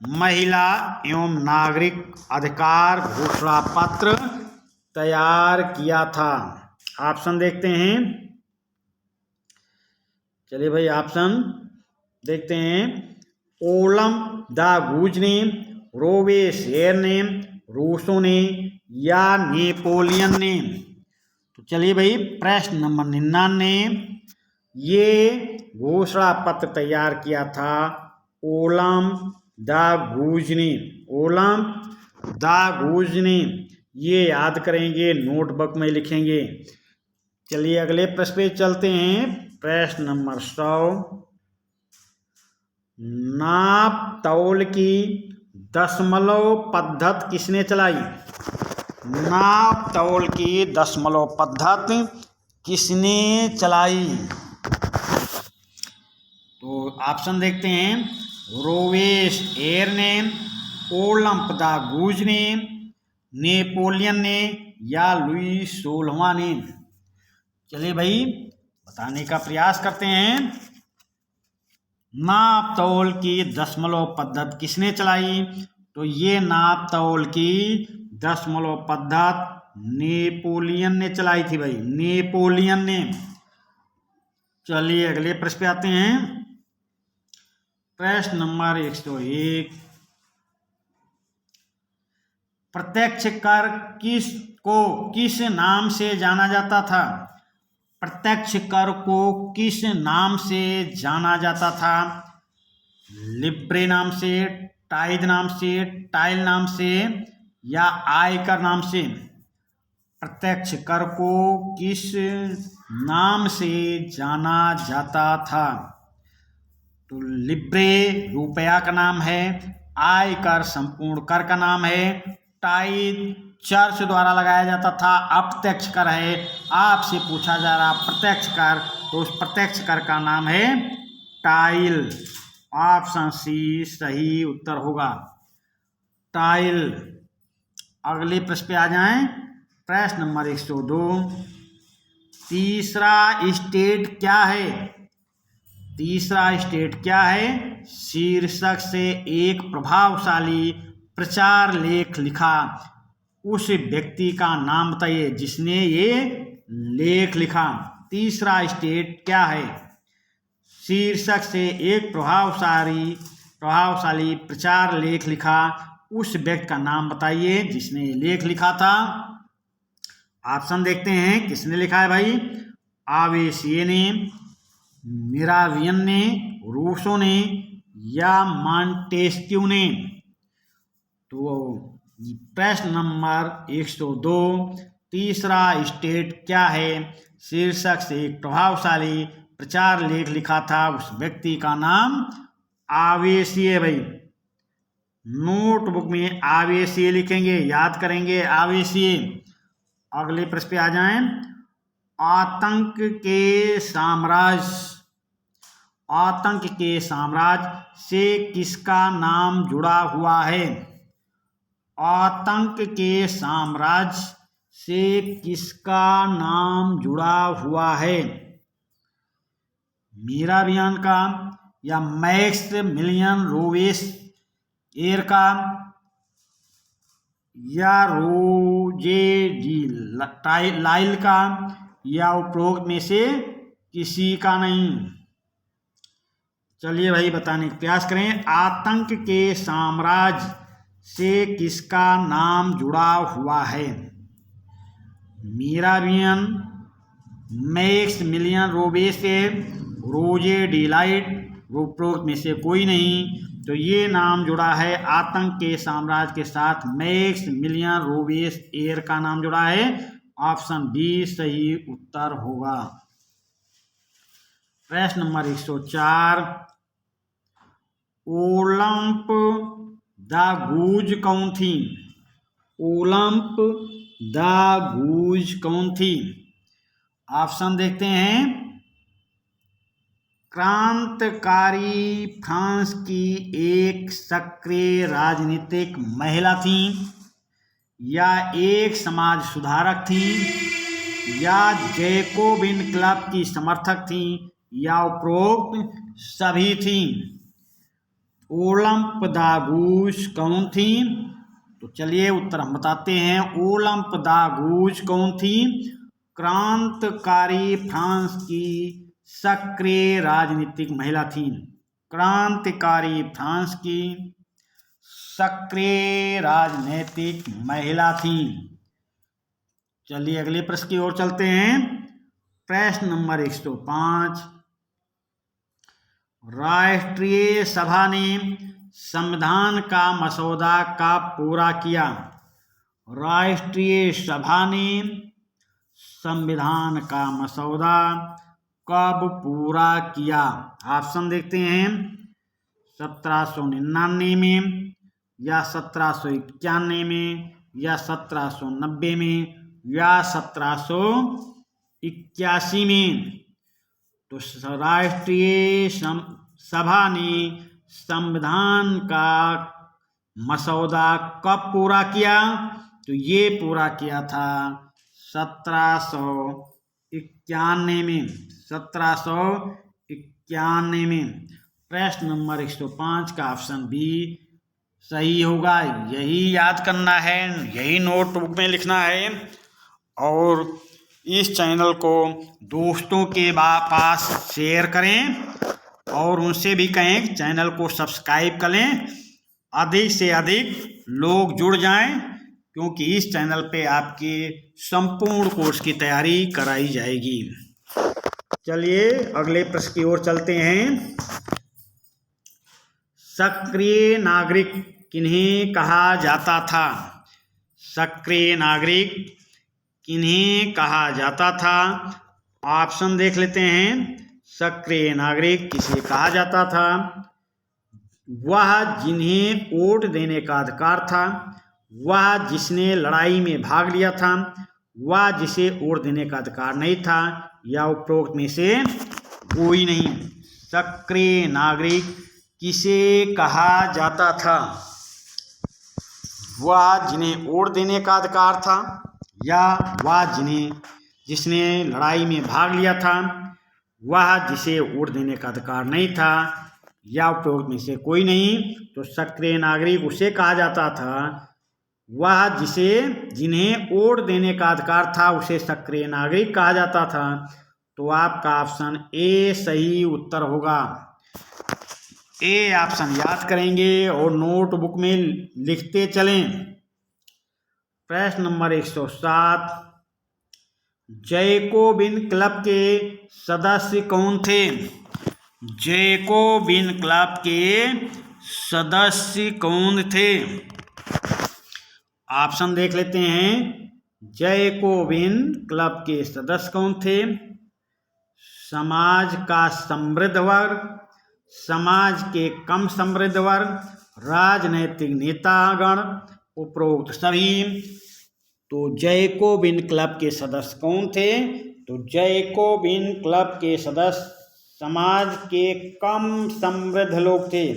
महिला एवं नागरिक अधिकार घोषणा पत्र तैयार किया था? ऑप्शन देखते हैं। चलिए भाई ऑप्शन देखते हैं। ओलम द गूज ने, रोबेस्पियर ने, रूसो ने, या नेपोलियन ने। तो चलिए भाई प्रश्न नंबर 99, ये घोषणा पत्र तैयार किया था ओलम द गूज ने। ओलम द गूज ने, ये याद करेंगे, नोटबुक में लिखेंगे। चलिए अगले प्रश्न पे चलते हैं। प्रश्न नंबर 100, नाप तौल की दशमलव पद्धति किसने चलाई? नाप तौल की दशमलव पद्धति किसने चलाई? तो ऑप्शन देखते हैं। रोबेस्पियर ने, ओलम द गूज ने, नेपोलियन ने, या लुई 16वां ने। चलिए भाई बताने का प्रयास करते हैं। नाप तौल की दशमलव पद्धति किसने चलाई? तो ये नाप तौल की दशमलव पद्धति नेपोलियन ने चलाई थी भाई, नेपोलियन ने। चलिए अगले प्रश्न पे आते हैं। प्रश्न नंबर 101, प्रत्यक्ष कर किस नाम से जाना जाता था? प्रत्यक्ष कर को किस नाम से जाना जाता था? लिब्रे नाम से, टाइद नाम से, टाइल नाम से, या आयकर नाम से? प्रत्यक्ष कर को किस नाम से जाना जाता था? तो लिब्रे रुपया का नाम है, आयकर संपूर्ण कर का नाम है, टाइद चर्च द्वारा लगाया जाता था, अप्रत्यक्ष कर है। आपसे पूछा जा रहा प्रत्यक्ष कर, तो उस प्रत्यक्ष कर का नाम है टाइल। ऑप्शन सी सही उत्तर होगा, टाइल। अगले प्रश्न पे आ जाएं। प्रश्न नंबर 102, तीसरा स्टेट क्या है? तीसरा स्टेट क्या है? शीर्षक से एक प्रभावशाली प्रचार लेख लिखा। उस व्यक्ति का नाम बताइए जिसने ये लेख लिखा। तीसरा स्टेट क्या है? शीर्षक से एक प्रभावशाली प्रचार लेख लिखा। उस व्यक्ति का नाम बताइए जिसने ये लेख लिखा था। ऑप्शन देखते हैं, किसने लिखा है भाई? आवेसिये ने, मिरावियन ने, रूसो ने, या मॉन्टेस्क्यू ने। तो प्रश्न नंबर 102, तीसरा स्टेट क्या है? शीर्षक से एक प्रभावशाली प्रचार लेख लिखा था। उस व्यक्ति का नाम आवेसिये भाई। नोटबुक में आवेसिये लिखेंगे, याद करेंगे आवेसिये। अगले प्रश्न पे आ जाएं। आतंक के साम्राज्य से किसका नाम जुड़ा हुआ है? आतंक के साम्राज्य से किसका नाम जुड़ा हुआ है? मेरा अभियान का, या मैक्सिमिलियन रोबेस्पियर का, या रोजे डी लाइल का, या उपरोक्त में से किसी का नहीं? चलिए भाई बताने का प्रयास करें। आतंक के साम्राज्य से किसका नाम जुड़ा हुआ है? मिराबियन, मैक्सिमिलियन रोबेस्पियर, रोजे डिलाइट, उपरोक्त में से कोई नहीं। तो ये नाम जुड़ा है आतंक के साम्राज्य के साथ, मैक्सिमिलियन रोबेस्पियर का नाम जुड़ा है। ऑप्शन बी सही उत्तर होगा। प्रश्न नंबर 104, ओलंप द गूज कौन थी? ओलंप द गूज कौन थी? ऑप्शन देखते हैं। क्रांतिकारी फ्रांस की एक सक्रिय राजनीतिक महिला थी, या एक समाज सुधारक थी, या जैकोबिन क्लब की समर्थक थी, या उपरोक्त सभी थी? ओलंप द गूज कौन थी? तो चलिए उत्तर हम बताते हैं। ओलंप द गूज कौन थी? क्रांतिकारी फ्रांस की सक्रिय राजनीतिक महिला थी। क्रांतिकारी फ्रांस की सक्रिय राजनीतिक महिला थी। चलिए अगले प्रश्न की ओर चलते हैं। प्रश्न नंबर 105, राष्ट्रीय सभा ने संविधान का मसौदा कब पूरा किया? राष्ट्रीय सभा ने संविधान का मसौदा कब पूरा किया? ऑप्शन देखते हैं। 1799 में, या 1791 में, या 1790 में, या 1781 में? तो राष्ट्रीय सभा ने संविधान का मसौदा कब पूरा किया? तो ये पूरा किया था 1791 में। 1791 में। प्रश्न नंबर 105 का ऑप्शन बी सही होगा। यही याद करना है, यही नोटबुक में लिखना है, और इस चैनल को दोस्तों के पास शेयर करें, और उनसे भी कहें चैनल को सब्सक्राइब करें। अधिक से अधिक लोग जुड़ जाएं, क्योंकि इस चैनल पे आपके संपूर्ण कोर्स की तैयारी कराई जाएगी। चलिए अगले प्रश्न की ओर चलते हैं। सक्रिय नागरिक किन्हें कहा जाता था? सक्रिय नागरिक किन्हें कहा जाता था? ऑप्शन देख लेते हैं। सक्रिय नागरिक किसे कहा जाता था? वह जिन्हें वोट देने का अधिकार था, वह जिसने लड़ाई में भाग लिया था, वह जिसे वोट देने का अधिकार नहीं था, या उपरोक्त में से कोई नहीं। सक्रिय नागरिक किसे कहा जाता था? वह जिन्हें वोट देने का अधिकार था, या वह जिसने लड़ाई में भाग लिया था, वह जिसे वोट देने का अधिकार नहीं था, या उपरोक्त में से कोई नहीं। तो सक्रिय नागरिक उसे कहा जाता था, वह जिन्हें वोट देने का अधिकार था उसे सक्रिय नागरिक कहा जाता था। तो आपका ऑप्शन ए सही उत्तर होगा। ए ऑप्शन याद करेंगे और नोटबुक में लिखते चलें। प्रश्न नंबर 107, जैकोबिन क्लब के सदस्य कौन थे? जैकोबिन क्लब के सदस्य कौन थे? ऑप्शन देख लेते हैं। जैकोबिन क्लब के सदस्य कौन थे? समाज का समृद्ध वर्ग, समाज के कम समृद्ध वर्ग, राजनैतिक नेतागण, उपरोक्त सभी। तो जैकोबिन क्लब के सदस्य कौन थे? तो जैकोबिन क्लब के सदस्य समाज के कम समृद्ध लोग थे।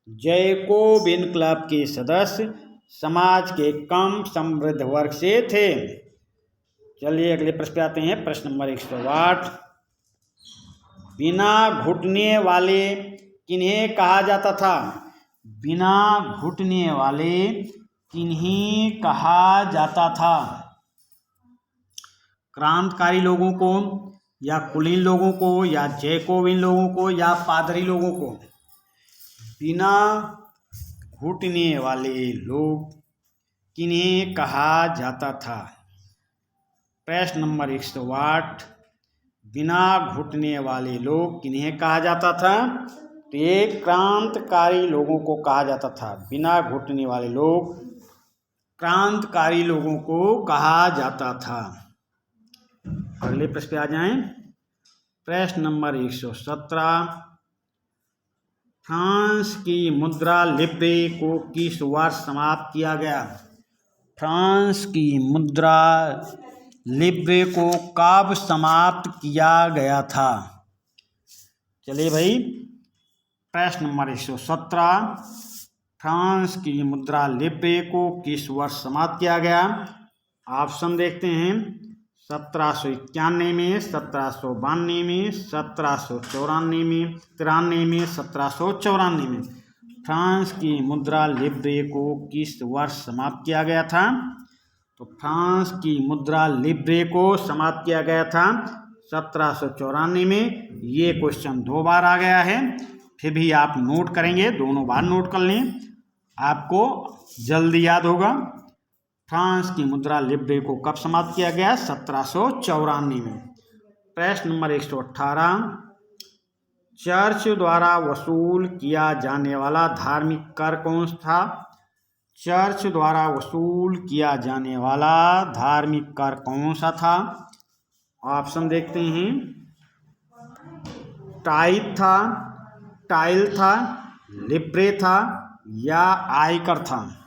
जैकोबिन क्लब के सदस्य समाज के कम समृद्ध वर्ग से थे। चलिए अगले प्रश्न पे आते हैं। प्रश्न नंबर 108। बिना घुटने वाले किन्हें कहा जाता था? बिना घुटने वाले किन्हें कहा जाता था? क्रांतिकारी लोगों को, या कुलीन लोगों को, या जैकोबिन लोगों को, या पादरी लोगों को? बिना घुटने वाले लोग किन्हें कहा जाता था? प्रश्न नंबर 108। बिना घुटने वाले लोग किन्हें कहा जाता था? तो ये क्रांतिकारी लोगों को कहा जाता था। बिना घुटने वाले लोग क्रांतिकारी लोगों को कहा जाता था। अगले प्रश्न पे आ जाएं। प्रश्न नंबर 117। फ्रांस की मुद्रा लिब्रे को किस वर्ष समाप्त किया गया? फ्रांस की मुद्रा लिब्रे को कब समाप्त किया गया था? चलिए भाई, प्रश्न नंबर 117। फ्रांस की मुद्रा लिब्रे को किस वर्ष समाप्त किया गया? ऑप्शन देखते हैं। 1791 में, 1792 में, 1794 में, 93 में, 1794 में। फ्रांस की मुद्रा लिब्रे को किस वर्ष समाप्त किया गया था? तो फ्रांस की मुद्रा लिब्रे को समाप्त किया गया था 1794 में। ये क्वेश्चन 2 बार आ गया है, फिर भी आप नोट करेंगे, दोनों बार नोट कर लें, आपको जल्दी याद होगा। फ्रांस की मुद्रा लिब्रे को कब समाप्त किया गया? 1794 में। प्रश्न नंबर 118। चर्च द्वारा वसूल किया जाने वाला धार्मिक कर कौन था? चर्च द्वारा वसूल किया जाने वाला धार्मिक कर कौन सा था? ऑप्शन देखते हैं। टाइप था, टाइल था, लिब्रे था, या आयकर था?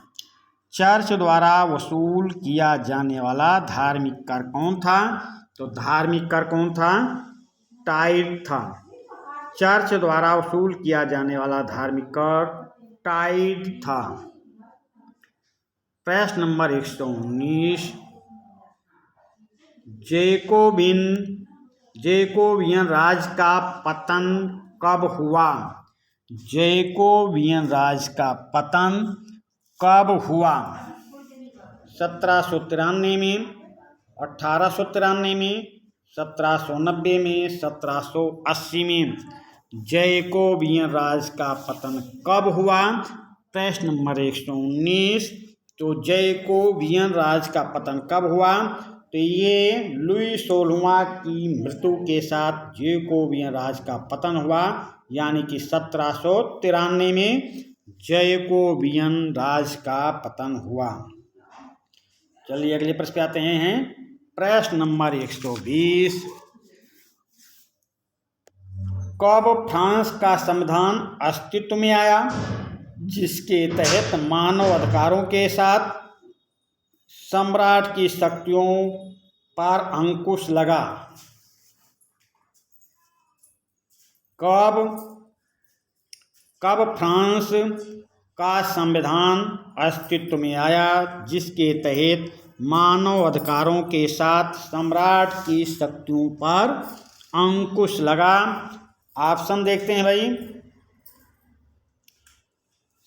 चर्च द्वारा वसूल किया जाने वाला धार्मिक कर कौन था? तो धार्मिक कर कौन था? टाइप था। चर्च द्वारा वसूल किया जाने वाला धार्मिक कर टाइप था। प्रश्न नंबर 119। जैकोबियन राज का पतन कब हुआ? जैकोबियन राज का पतन कब हुआ? 1793 में, 1893 में, 1790 में, 1780 में। जैकोबियन राज का पतन कब हुआ? प्रश्न नंबर 119। तो जैकोबियन राज का पतन कब हुआ? तो ये लुई 16वां की मृत्यु के साथ जैकोबियन राज का पतन हुआ, यानी कि 1793 में जैकोबियन राज का पतन हुआ। चलिए अगले प्रश्न पे आते हैं। प्रश्न नंबर 120। कब फ्रांस का संविधान अस्तित्व में आया जिसके तहत मानव अधिकारों के साथ सम्राट की शक्तियों पर अंकुश लगा? कब फ्रांस का संविधान अस्तित्व में आया जिसके तहत मानव अधिकारों के साथ सम्राट की शक्तियों पर अंकुश लगा? ऑप्शन देखते हैं भाई।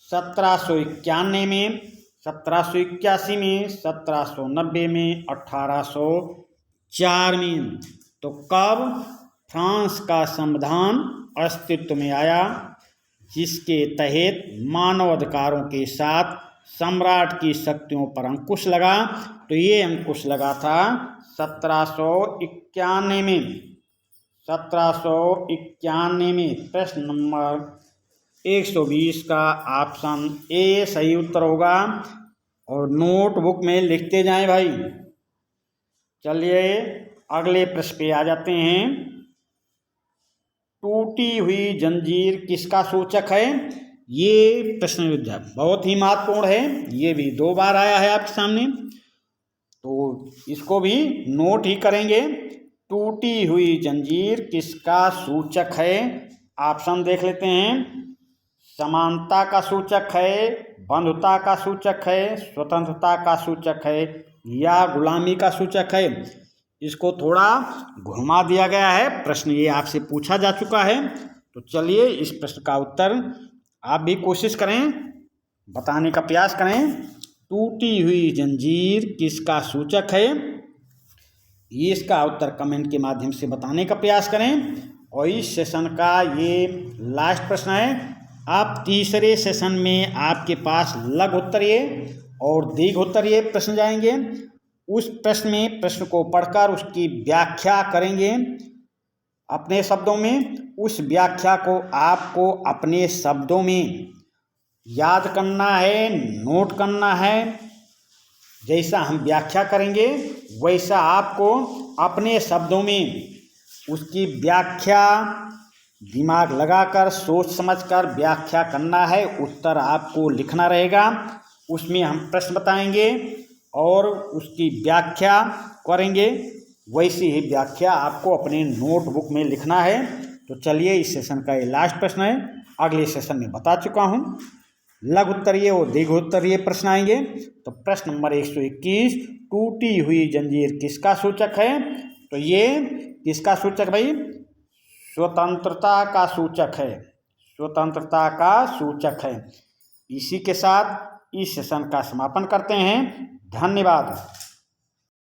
1791 में, 1781 में, 1790 में, 1804 में। तो कब फ्रांस का संविधान अस्तित्व में आया जिसके तहत मानव अधिकारों के साथ सम्राट की शक्तियों पर अंकुश लगा? तो ये अंकुश लगा था 1791 में। 1791 में। प्रश्न नंबर 120 का ऑप्शन ए सही उत्तर होगा, और नोटबुक में लिखते जाएं भाई। चलिए अगले प्रश्न पे आ जाते हैं। टूटी हुई जंजीर किसका सूचक है? ये प्रश्न बहुत ही महत्वपूर्ण है, ये भी 2 बार आया है आपके सामने, तो इसको भी नोट ही करेंगे। टूटी हुई जंजीर किसका सूचक है? ऑप्शन देख लेते हैं। समानता का सूचक है, बंधुता का सूचक है, स्वतंत्रता का सूचक है, या गुलामी का सूचक है? इसको थोड़ा घुमा दिया गया है। प्रश्न ये आपसे पूछा जा चुका है। तो चलिए इस प्रश्न का उत्तर आप भी कोशिश करें, बताने का प्रयास करें। टूटी हुई जंजीर किसका सूचक है? ये इसका उत्तर कमेंट के माध्यम से बताने का प्रयास करें। और इस सेशन का ये लास्ट प्रश्न है। आप तीसरे सेशन में आपके पास लघु उत्तरीय और दीर्घ उत्तरीय प्रश्न जाएंगे। उस प्रश्न में प्रश्न को पढ़कर उसकी व्याख्या करेंगे अपने शब्दों में। उस व्याख्या को आपको अपने शब्दों में याद करना है, नोट करना है। जैसा हम व्याख्या करेंगे वैसा आपको अपने शब्दों में उसकी व्याख्या दिमाग लगाकर सोच समझकर व्याख्या करना है। उत्तर आपको लिखना रहेगा। उसमें हम प्रश्न बताएंगे और उसकी व्याख्या करेंगे। वैसी ही व्याख्या आपको अपने नोटबुक में लिखना है। तो चलिए इस सेशन का ये लास्ट प्रश्न है। अगले सेशन में बता चुका हूँ लघु उत्तरीय और दीर्घ उत्तरीय प्रश्न आएंगे। तो प्रश्न नंबर 121, टूटी हुई जंजीर किसका सूचक है? तो ये किसका सूचक भाई? स्वतंत्रता का सूचक है। स्वतंत्रता का सूचक है। इसी के साथ इस सेशन का समापन करते हैं। धन्यवाद।